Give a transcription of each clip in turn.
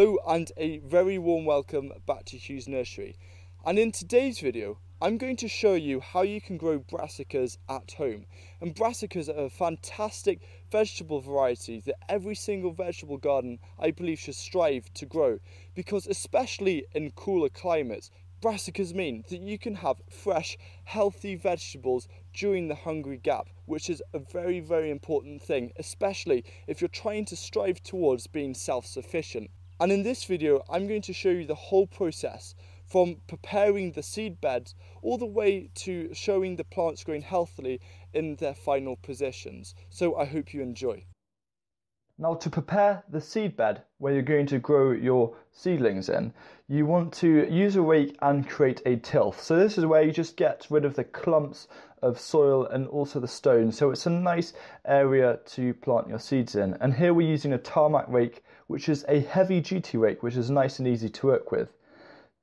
Hello and a very warm welcome back to Hugh's Nursery, and in today's video I'm going to show you how you can grow brassicas at home. And brassicas are a fantastic vegetable variety that every single vegetable garden I believe should strive to grow, because especially in cooler climates, brassicas mean that you can have fresh, healthy vegetables during the hungry gap, which is a very important thing, especially if you're trying to strive towards being self-sufficient. And in this video, I'm going to show you the whole process, from preparing the seed beds all the way to showing the plants growing healthily in their final positions. So I hope you enjoy. Now, to prepare the seed bed where you're going to grow your seedlings in, you want to use a rake and create a tilth. So this is where you just get rid of the clumps of soil and also the stones. So it's a nice area to plant your seeds in. And here we're using a tarmac rake, which is a heavy duty rake, which is nice and easy to work with.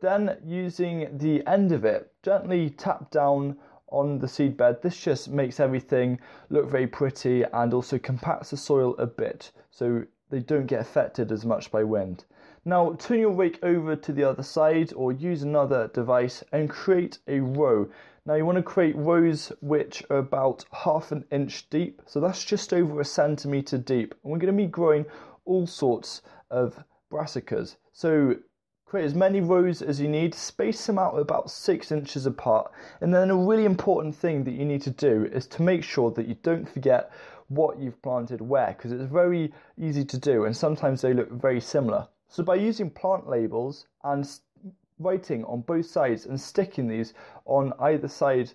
Then using the end of it, gently tap down on the seed bed. This just makes everything look very pretty and also compacts the soil a bit so they don't get affected as much by wind. Now turn your rake over to the other side or use another device and create a row. Now you want to create rows which are about ½ an inch deep, so that's just over 1 centimetre deep, and we're going to be growing all sorts of brassicas. So create as many rows as you need, space them out about 6 inches apart, and then a really important thing that you need to do is to make sure that you don't forget what you've planted where, because it's very easy to do and sometimes they look very similar. So by using plant labels and writing on both sides and sticking these on either side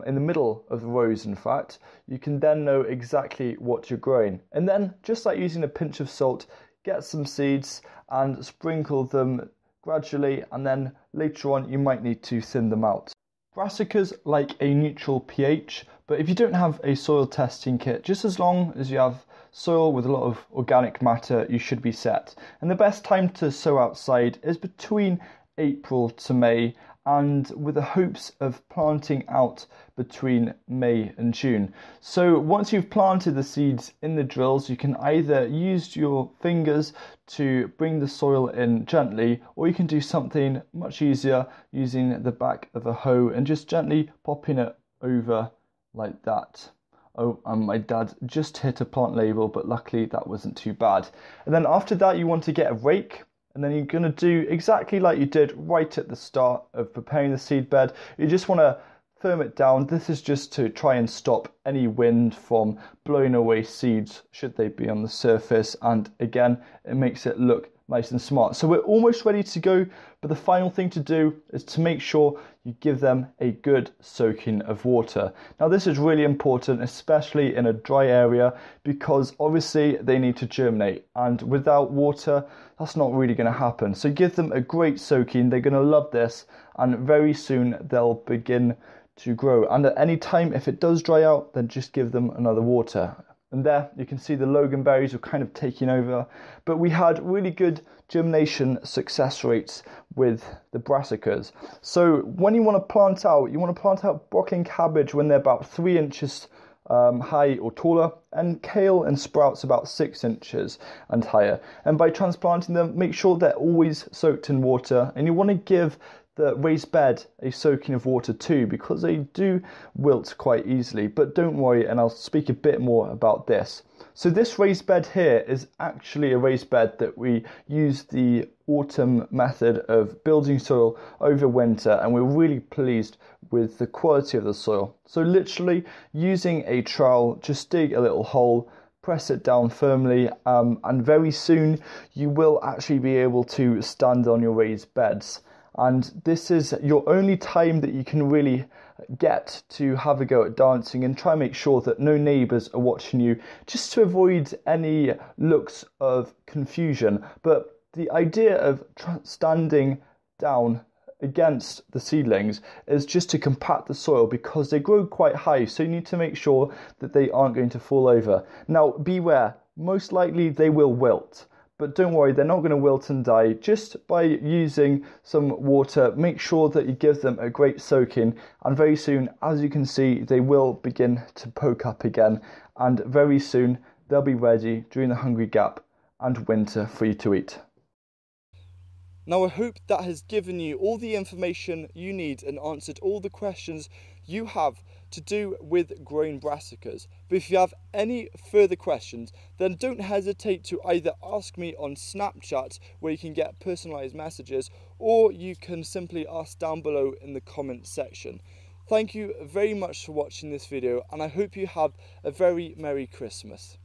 in the middle of the rows, in fact, you can then know exactly what you're growing. And then, just like using a pinch of salt, get some seeds and sprinkle them gradually, and then later on you might need to thin them out. Brassicas like a neutral pH, but if you don't have a soil testing kit, just as long as you have soil with a lot of organic matter, you should be set. And the best time to sow outside is between April to May, and with the hopes of planting out between May and June. So once you've planted the seeds in the drills, you can either use your fingers to bring the soil in gently, or you can do something much easier using the back of a hoe and just gently popping it over like that. Oh, and my dad just hit a plant label, but luckily that wasn't too bad. And then after that, you want to get a rake. And then you're going to do exactly like you did right at the start of preparing the seed bed. You just want to firm it down. This is just to try and stop any wind from blowing away seeds should they be on the surface. And again, it makes it look nice and smart. So we're almost ready to go, but the final thing to do is to make sure you give them a good soaking of water. Now this is really important, especially in a dry area, because obviously they need to germinate, and without water that's not really going to happen. So give them a great soaking. They're going to love this, and very soon they'll begin to grow. And at any time, if it does dry out, then just give them another water. And there you can see the loganberries were kind of taking over, but we had really good germination success rates with the brassicas. So when you want to plant out broccoli and cabbage when they're about 3 inches high or taller, and kale and sprouts about 6 inches and higher. And by transplanting them, make sure they're always soaked in water, and you want to give the raised bed a soaking of water too, because they do wilt quite easily. But don't worry, and I'll speak a bit more about this. So this raised bed here is actually a raised bed that we use the autumn method of building soil over winter, and we're really pleased with the quality of the soil. So literally using a trowel, just dig a little hole, press it down firmly, and very soon you will actually be able to stand on your raised beds. And this is your only time that you can really get to have a go at dancing, and try and make sure that no neighbours are watching you, just to avoid any looks of confusion. But the idea of standing down against the seedlings is just to compact the soil, because they grow quite high, so you need to make sure that they aren't going to fall over. Now beware, most likely they will wilt. But don't worry, they're not going to wilt and die. Just by using some water, make sure that you give them a great soaking, and very soon, as you can see, they will begin to poke up again, and very soon they'll be ready during the hungry gap and winter for you to eat. Now I hope that has given you all the information you need and answered all the questions you have to do with growing brassicas. But if you have any further questions, then don't hesitate to either ask me on Snapchat, where you can get personalised messages, or you can simply ask down below in the comments section. Thank you very much for watching this video, and I hope you have a very Merry Christmas.